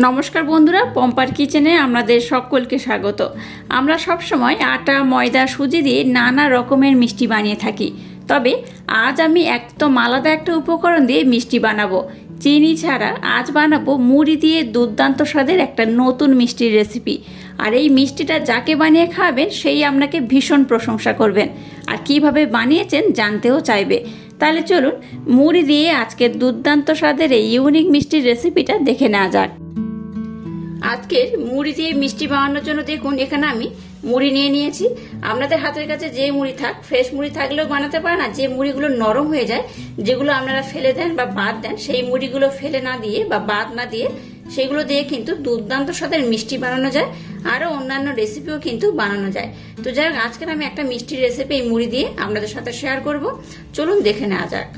নমস্কার বন্ধুরা, পম্পার কিচেনে আপনাদের সকলকে স্বাগত। আমরা সব সময় আটা, ময়দা, সুজি দিয়ে নানা রকমের মিষ্টি বানিয়ে থাকি। তবে আজ আমি একদম আলাদা একটা উপকরণ দিয়ে মিষ্টি বানাবো। চিনি ছাড়া আজ বানাবো মুড়ি দিয়ে দুর্দান্ত স্বাদের একটা নতুন মিষ্টির রেসিপি। আর এই মিষ্টিটা যাকে বানিয়ে খাওয়াবেন সেই আপনাকে ভীষণ প্রশংসা করবেন, আর কিভাবে বানিয়েছেন জানতেও চাইবে। তাহলে চলুন মুড়ি দিয়ে আজকের দুর্দান্ত স্বাদের এই ইউনিক মিষ্টির রেসিপিটা দেখে নেওয়া যাক। আজকের মুড়ি দিয়ে মিষ্টি বানানোর জন্য দেখুন এখানে আমি মুড়ি নিয়ে নিয়েছি। আপনাদের হাতের কাছে যে মুড়ি থাক, ফ্রেশ মুড়ি থাকলেও বানাতে পারেন, আর যে মুড়িগুলো নরম হয়ে যায়, যেগুলো আপনারা ফেলে দেন বা বাদ দেন, সেই মুড়িগুলো ফেলে না দিয়ে বা বাদ না দিয়ে সেগুলো দিয়ে কিন্তু দুর্দান্ত স্বাদের মিষ্টি বানানো যায়। আরও অন্যান্য রেসিপিও কিন্তু বানানো যায়। তো যাই হোক, আজকের আমি একটা মিষ্টির রেসিপি এই মুড়ি দিয়ে আপনাদের সাথে শেয়ার করব। চলুন দেখে নেওয়া যাক।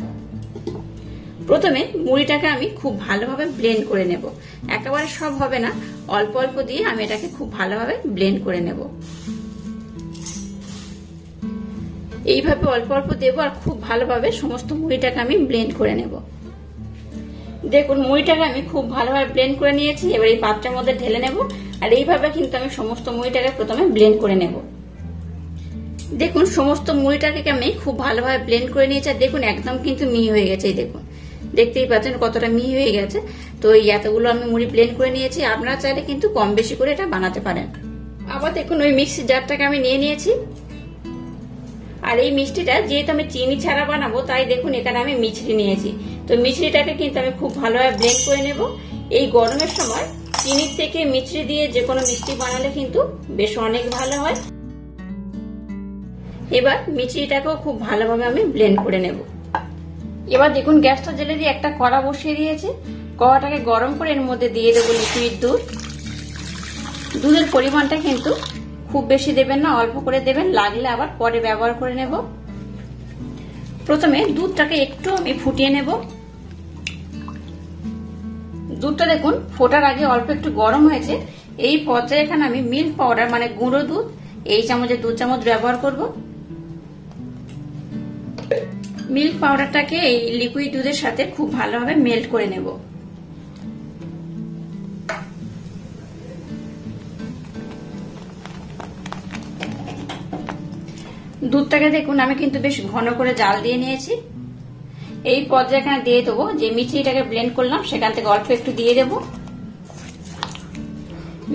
প্রথমে মুড়িটাকে আমি খুব ভালোভাবে ব্লেন্ড করে নেব। একেবারে সব হবে না, অল্প অল্প দিয়ে আমি এটাকে খুব ভালোভাবে ব্লেন্ড করে নেব। এইভাবে অল্প অল্প দেব আর খুব ভালোভাবে সমস্ত মুড়িটাকে আমি ব্লেন্ড করে নেব। দেখুন মুড়িটাকে আমি খুব ভালোভাবে ব্লেন্ড করে নিয়েছি। এবার এই পাত্রের মধ্যে ঢেলে নেব। আর এইভাবে কিন্তু আমি সমস্ত মুড়িটাকে প্রথমে ব্লেন্ড করে নেব। দেখুন সমস্ত মুড়িটাকে আমি খুব ভালোভাবে ব্লেন্ড করে নিয়েছি। আর দেখুন একদম কিন্তু মিহি হয়ে গেছে। দেখুন, দেখতেই পাচ্ছেন কতটা মিহি হয়ে গেছে। তো এই এতগুলো আমি মুড়ি ব্লেন্ড করে নিয়েছি। আপনারা চাইলে কিন্তু কম বেশি করে এটা বানাতে পারেন। আবার দেখুন ওই মিক্সি জারটাকে আমি নিয়ে নিয়েছি। আর এই মিষ্টিটা যেহেতু আমি চিনি ছাড়া বানাবো, তাই দেখুন এখানে আমি মিছরি নিয়েছি। তো মিছরিটাকে কিন্তু আমি খুব ভালোভাবে ব্লেন্ড করে নেব। এই গরমের সময় চিনির থেকে মিছরি দিয়ে যে কোনো মিষ্টি বানালে কিন্তু বেশ অনেক ভালো হয়। এবার মিছরিটাকেও খুব ভালোভাবে আমি ব্লেন্ড করে নেব। এবার দেখুন গ্যাসটা জ্বেলে দিয়ে একটা কড়া বসিয়ে দিয়েছি। কড়াটাকে গরম করে এর মধ্যে দিয়ে দেবো লিকুইড দুধ। দুধের পরিমাণটা কিন্তু খুব বেশি দেবেন না, অল্প করে দেবেন, লাগলে আবার পরে ব্যবহার করে নেব। প্রথমে দুধটাকে একটু আমি ফুটিয়ে নেব। দুধটা দেখুন ফোটার আগে অল্প একটু গরম হয়েছে। এই পর্যায়ে এখানে আমি মিল্ক পাউডার মানে গুঁড়ো দুধ এই চামচে 2 চামচ ব্যবহার করব। মিল্ক পাউডারটাকে এই লিকুইড দুধের সাথে খুব ভালোভাবে মেল্ট করে নেব। দুধটাকে দেখুন আমি কিন্তু বেশ ঘন করে জাল দিয়ে নিয়েছি। এই পর্যায়ে এখানে দিয়ে দেবো যে মিছরিটাকে ব্লেন্ড করলাম, সেখান থেকে অল্প একটু দিয়ে দেব।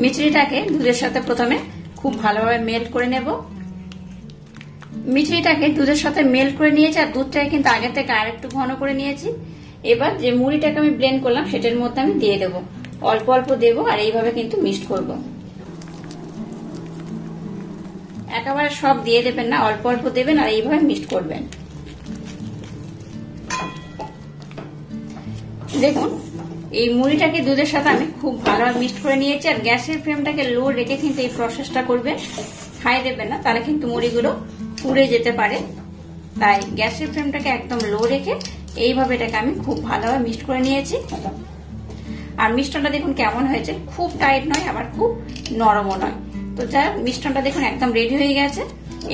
মিছরিটাকে দুধের সাথে প্রথমে খুব ভালোভাবে মেল্ট করে নেব। মিছরিটাকে দুধের সাথে মেল্ট করে নিয়েছি, আর দুধটাকে কিন্তু আগে থেকে আর একটু ঘন করে নিয়েছি। এবার যে মুড়িটাকে আমি ব্লেন্ড করলাম সেটার মধ্যে আমি দিয়ে দেবো, অল্প অল্প দেবো, আর এইভাবে কিন্তু মিক্সড করব। একেবারে সব দিয়ে দেবেন না, অল্প অল্প দেবেন আর এইভাবে মিক্সড করবেন। দেখুন এই মুড়িটাকে দুধের সাথে আমি খুব ভালোভাবে মিক্সড করে নিয়েছি। আর গ্যাসের ফ্লেমটাকে লো রেখে কিন্তু এই প্রসেসটা করবেন, হাই দেবেন না, তাহলে কিন্তু মুড়িগুলো পুড়ে যেতে পারে। তাই গ্যাসের ফ্লেমটাকে একদম লো রেখে এইভাবে এটাকে আমি খুব ভালোভাবে মিক্সড করে নিয়েছি। আর মিশ্রণটা দেখুন কেমন হয়েছে, খুব টাইট নয় আবার খুব নরমও নয়। তো যা মিশ্রণটা দেখুন একদম রেডি হয়ে গেছে।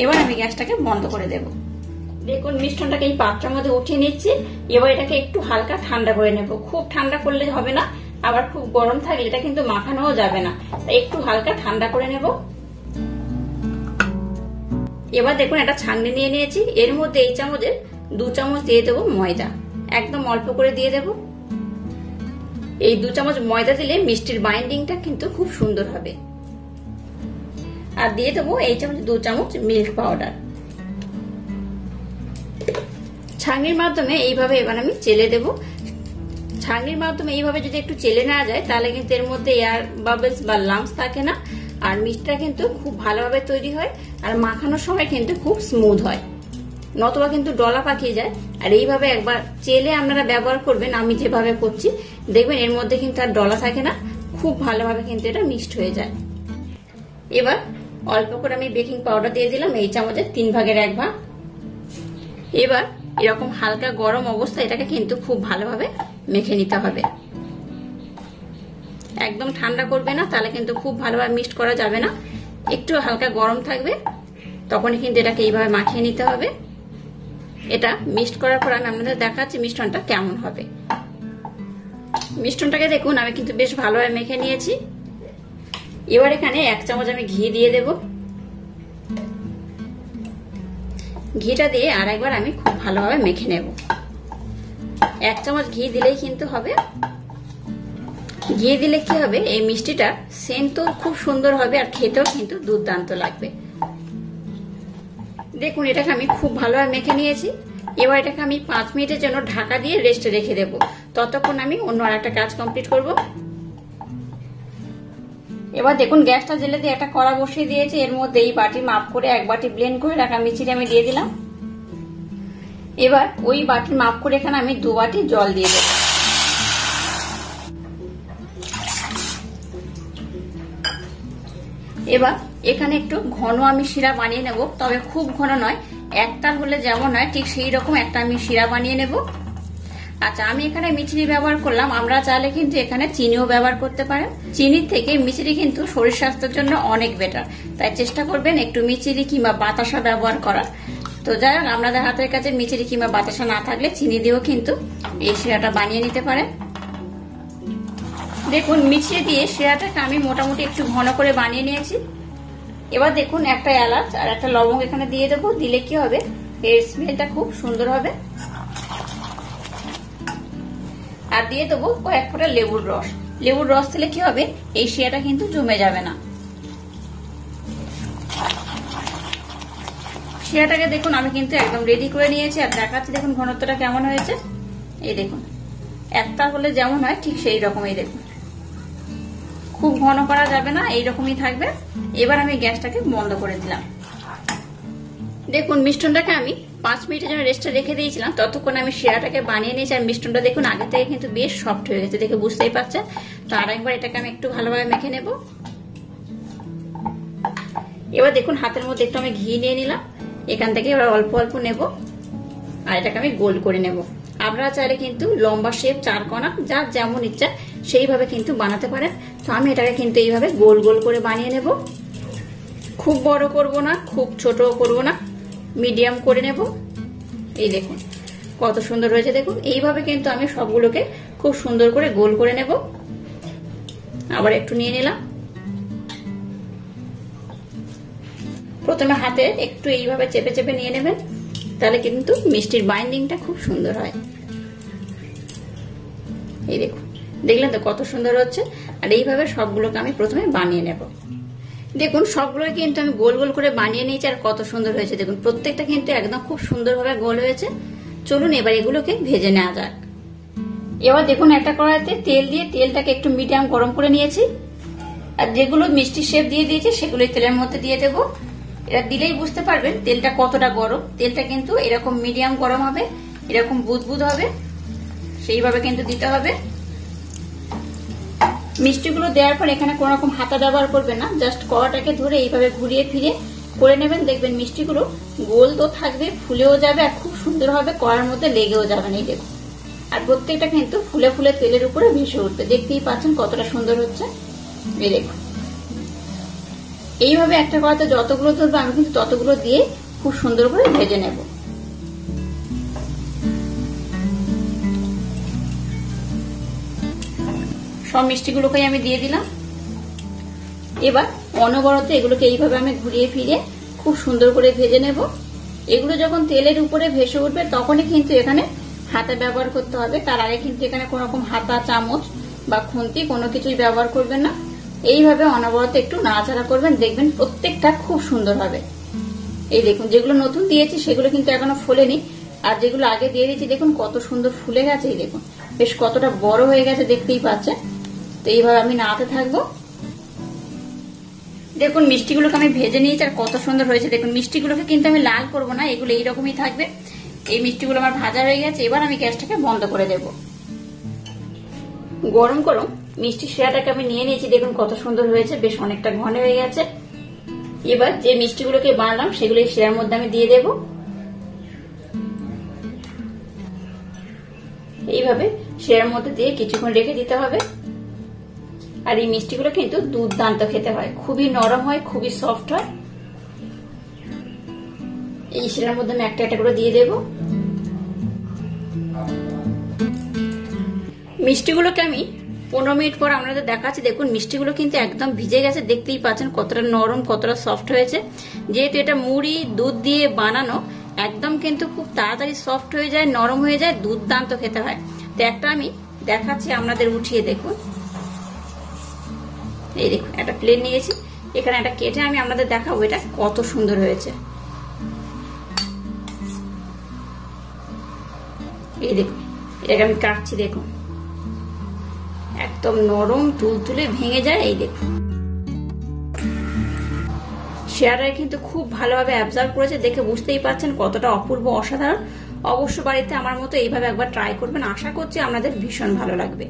এবার আমি গ্যাসটাকে বন্ধ করে দেব। দেখুন মিশ্রণটাকে এই পাত্রের মধ্যে উঠিয়ে নিচ্ছি। এবার এটাকে একটু হালকা ঠান্ডা করে নেব। খুব ঠান্ডা করলে হবে না, আবার খুব গরম থাকলে এটা কিন্তু মাখানোও যাবে না, তাই একটু হালকা ঠান্ডা করে নেব। এবার দেখুন একটা ছাঁকনি নিয়ে নিয়েছি। এর মধ্যে এই চামচের 2 চামচ দিয়ে দেবো ময়দা, একদম অল্প করে দিয়ে দেব। এই 2 চামচ ময়দা দিলে মিষ্টির বাইন্ডিংটা কিন্তু খুব সুন্দর হবে। আর দিয়ে দেবো এই চামচ 2 চামচ মিল্ক পাউডার। ছাঁকনির মাধ্যমে এইভাবে এবার আমি চেলে দেব। ছাঁকনির মাধ্যমে এইভাবে যদি একটু চেলে নেওয়া যায়, তাহলে কিন্তু এর মধ্যে এয়ার বাবলস বা লাম্পস থাকে না, আর মিষ্টিটা কিন্তু খুব ভালোভাবে তৈরি হয়, আর মাখানোর সময় কিন্তু খুব স্মুথ হয়, নতবা কিন্তু ডলা পাকিয়ে যায়। আর এইভাবে একবার চেলে আপনারা ব্যবহার করবেন, আমি যেভাবে করছি দেখবেন এর মধ্যে কিন্তু আর ডলা থাকে না, খুব ভালোভাবে কিন্তু এটা মিক্সড হয়ে যায়। এবার অল্প করে আমি বেকিং পাউডার দিয়ে দিলাম, এই চামচের 3 ভাগের 1 ভাগ। এবার এরকম হালকা গরম অবস্থায় এটাকে কিন্তু খুব ভালোভাবে মেখে নিতে হবে। একদম ঠান্ডা করবে না, তাহলে কিন্তু খুব ভালোভাবে মিক্সড করা যাবে না। একটু হালকা গরম থাকবে, তখনই কিন্তু এটাকে এইভাবে মাখিয়ে নিতে হবে। এটা মিক্সড করার পর আমি আপনাদের দেখাচ্ছি মিশ্রণটা কেমন হবে। মিষ্টনটাকে দেখুন আমি কিন্তু বেশ ভালোভাবে মেখে নিয়েছি। এবার এখানে 1 চামচ আমি ঘি দিয়ে দেব। ঘিটা দিয়ে আরেকবার আমি খুব ভালোভাবে মেখে নেব। 1 চামচ ঘি দিলেই কিন্তু হবে। ঘি দিলে কি হবে, এই মিষ্টিটা সেন্ট তো খুব সুন্দর হবে আর খেতেও কিন্তু দুর্দান্ত লাগবে। দেখুন এটাকে আমি খুব ভালোভাবে মেখে নিয়েছি। এবার এটাকে আমি 5 মিনিটের জন্য ঢাকা দিয়ে রেস্টে রেখে দেব। ততক্ষণ আমি অন্য আরেকটা কাজ কমপ্লিট করব। এবার দেখুন গ্যাসটা জ্বেলে দিয়ে একটা কড়া বসিয়ে দিয়েছি। এর মধ্যে এই বাটি মাপ করে 1 বাটি ব্লেন্ড করে রাখা মিষ্টি আমি দিয়ে দিলাম। এবার ওই বাটির মাপ করে এখানে আমি 2 বাটি জল দিয়ে দেব। এবার এখানে একটু ঘন আমি শিরা বানিয়ে নেব, তবে খুব ঘন নয়, একটা হলে যেমন হয় ঠিক সেই রকম একটা আমি শিরা বানিয়ে নেব। আচ্ছা, আমি এখানে মিছরি ব্যবহার করলাম, আমরা চাইলে কিন্তু এখানে চিনিও ব্যবহার করতে পারেন। চিনির থেকে মিছরি কিন্তু শরীর স্বাস্থ্যের জন্য অনেক বেটার, তাই চেষ্টা করবেন একটু মিছরি কিংবা বাতাসা ব্যবহার করার। তো যাই হোক, আপনাদের হাতের কাছে মিছরি কিংবা বাতাসা না থাকলে চিনি দিয়েও কিন্তু এই শিরাটা বানিয়ে নিতে পারেন। দেখুন মিছরি দিয়ে শিরাটাকে আমি মোটামুটি একটু ঘন করে বানিয়ে নিয়েছি। এবার দেখুন একটা এলাচ আর একটা লবঙ্গ এখানে দিয়ে দেবো। দিলে কি হবে, এর স্মেলটা খুব সুন্দর হবে। আর দিয়ে দেবো কয়েক ফোঁটা লেবুর রস। লেবুর রস দিলে কি হবে, এই শিরাটা কিন্তু জমে যাবে না। শিরাটাকে দেখুন আমি কিন্তু একদম রেডি করে নিয়েছি আর দেখাচ্ছি দেখুন ঘনত্বটা কেমন হয়েছে। এই দেখুন একটা হলে যেমন হয় ঠিক সেই রকমই দেখুন, খুব ঘন করা যাবে না, এইরকমই থাকবে। এবার আমি গ্যাসটাকে বন্ধ করে দিলাম। দেখুন মিষ্টনটাকে আমি 5 মিনিটের জন্য রেস্টে রেখে দিয়েছিলাম, ততক্ষণ আমি শিরাটাকে বানিয়ে নিয়েছি। আর মিষ্টনটা দেখুন আগে থেকে কিন্তু বেশ সফট হয়ে গেছে, দেখে বুঝতেই পারছেন। তো আরেকবার এটাকে আমি একটু ভালোভাবে মেখে নেব। এবার দেখুন হাতের মধ্যে একটু আমি ঘি নিয়ে নিলাম, এখান থেকে এবার অল্প অল্প নেব আর এটাকে আমি গোল করে নেব। আপনারা চাইলে কিন্তু লম্বা শেপ 4 কোণা যার যেমন ইচ্ছা সেইভাবে কিন্তু বানাতে পারেন। তো আমি এটাকে কিন্তু এইভাবে গোল গোল করে বানিয়ে নেব। খুব বড় করব না, খুব ছোটও করব না, মিডিয়াম করে নেব। এই দেখুন কত সুন্দর হয়েছে। দেখুন এইভাবে কিন্তু আমি সবগুলোকে খুব সুন্দর করে গোল করে নেব। আবার একটু নিয়ে নিলাম। প্রথমে হাতে একটু এইভাবে চেপে চেপে নিয়ে নেবেন, তাহলে কিন্তু মিষ্টির বাইন্ডিংটা খুব সুন্দর হয়। এই দেখুন, দেখলেন তো কত সুন্দর হচ্ছে। আর এইভাবে সবগুলোকে আমি প্রথমে বানিয়ে নেব। দেখুন সবগুলো কিন্তু আমি গোল গোল করে বানিয়ে নিয়েছি আর কত সুন্দর হয়েছে। দেখুন প্রত্যেকটা কিন্তু একদম খুব সুন্দরভাবে গোল হয়েছে। চলুন এবার এগুলোকে ভেজে নেওয়া যাক। এবার দেখুন একটা কড়াইতে তেল দিয়ে তেলটাকে একটু মিডিয়াম গরম করে নিয়েছি। আর যেগুলো মিষ্টি শেপ দিয়ে দিয়েছি সেগুলো তেলের মধ্যে দিয়ে দেব। এটা দিলেই বুঝতে পারবেন তেলটা কতটা গরম। তেলটা কিন্তু এরকম মিডিয়াম গরম হবে, এরকম বুদবুদ হবে, সেইভাবে কিন্তু দিতে হবে। মিষ্টিগুলো দেওয়ার পর এখানে কোনো রকম হাতা ব্যবহার করবেন না, জাস্ট কড়াটাকে ধরে এইভাবে ঘুরিয়ে ফিরে করে নেবেন। দেখবেন মিষ্টিগুলো গোল তো থাকবে, ফুলেও যাবে আর খুব সুন্দর হবে, কড়ার মধ্যে লেগেও যাবে না। এই দেখুন, আর প্রত্যেকটা কিন্তু ফুলে ফুলে তেলের উপরে ভেসে উঠবে। দেখতেই পাচ্ছেন কতটা সুন্দর হচ্ছে। এই দেখুন এইভাবে একটা কড়াতে যতগুলো ধরবে আমি কিন্তু ততগুলো দিয়ে খুব সুন্দর করে ভেজে নেব। সব মিষ্টিগুলোকে আমি দিয়ে দিলাম। এবার অনবরত এগুলোকে এইভাবে আমি ঘুরিয়ে ফিরে খুব সুন্দর করে ভেজে নেব। এগুলো যখন তেলের উপরে ভেসে উঠবে তখনই কিন্তু এখানে হাতা ব্যবহার করতে হবে। তার আগে কিন্তু এখানে কোনো রকম হাতা, চামচ বা খুন্তি কোনো কিছুই ব্যবহার করবেন না। এইভাবে অনবরত একটু নাড়াচাড়া করবেন, দেখবেন প্রত্যেকটা খুব সুন্দর হবে। এই দেখুন যেগুলো নতুন দিয়েছি সেগুলো কিন্তু এখনো ফোলেনি, আর যেগুলো আগে দিয়ে দিয়েছি দেখুন কত সুন্দর ফুলে গেছে। এই দেখুন বেশ কতটা বড় হয়ে গেছে, দেখতেই পাচ্ছেন। তো এইভাবে আমি নাড়াতে থাকবো। দেখুন মিষ্টিগুলোকে আমি ভেজে নিয়েছি আর কত সুন্দর হয়েছে। দেখুন মিষ্টিগুলোকে কিন্তু আমি লাল করবো না, এগুলো এইরকমই থাকবে। এই মিষ্টিগুলো আমার ভাজা হয়ে গেছে। এবার আমি গ্যাসটাকে বন্ধ করে দেব। গরম গরম মিষ্টি শিরাটাকে আমি নিয়ে নিয়েছি। দেখুন কত সুন্দর হয়েছে, বেশ অনেকটা ঘন হয়ে গেছে। এবার যে মিষ্টিগুলোকে বানালাম সেগুলো এই শিরার মধ্যে আমি দিয়ে দেব। এইভাবে শিরার মধ্যে দিয়ে কিছুক্ষণ রেখে দিতে হবে। আর এই মিষ্টিগুলো কিন্তু দুর্দান্ত খেতে হয়, খুবই নরম হয়, খুবই সফট হয়। এই শিরার মধ্যে আমি একটা একটা করে দিয়ে দেব। মিষ্টিগুলোকে আমি 15 মিনিট পর আপনাদের দেখাচ্ছি। দেখুন মিষ্টিগুলো কিন্তু একদম ভিজে গেছে, দেখতেই পাচ্ছেন কতটা নরম কতটা সফট হয়েছে। যেহেতু এটা মুড়ি দুধ দিয়ে বানানো, একদম কিন্তু খুব তাড়াতাড়ি সফট হয়ে যায়, নরম হয়ে যায়, দুর্দান্ত খেতে হয়। তো একটা আমি দেখাচ্ছি আপনাদের উঠিয়ে, দেখুন এই দেখুন একটা প্লেট নিয়েছি, এখানে একটা কেটে আমি আপনাদের দেখাবো এটা কত সুন্দর হয়েছে। এই দেখুন এটাকে আমি কাটছি, দেখুন একদম নরম তুলতুলে ভেঙে যায়। এই দেখুন শেয়ারটা কিন্তু খুব ভালোভাবে অ্যাবজর্ব করেছে, দেখে বুঝতেই পারছেন কতটা অপূর্ব অসাধারণ। অবশ্য বাড়িতে আমার মতো এইভাবে একবার ট্রাই করবেন, আশা করছি আপনাদের ভীষণ ভালো লাগবে।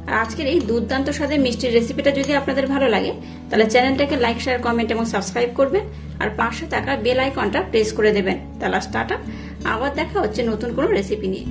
আর আজকের এই দুর্দান্ত স্বাদের মিষ্টির রেসিপিটা যদি আপনাদের ভালো লাগে তাহলে চ্যানেলটাকে লাইক শেয়ার কমেন্ট এবং সাবস্ক্রাইব করবেন, আর পাশে থাকা বেল আইকনটা প্রেস করে দেবেন। তাহলে টাটা, আবার দেখা হচ্ছে নতুন কোনো রেসিপি নিয়ে।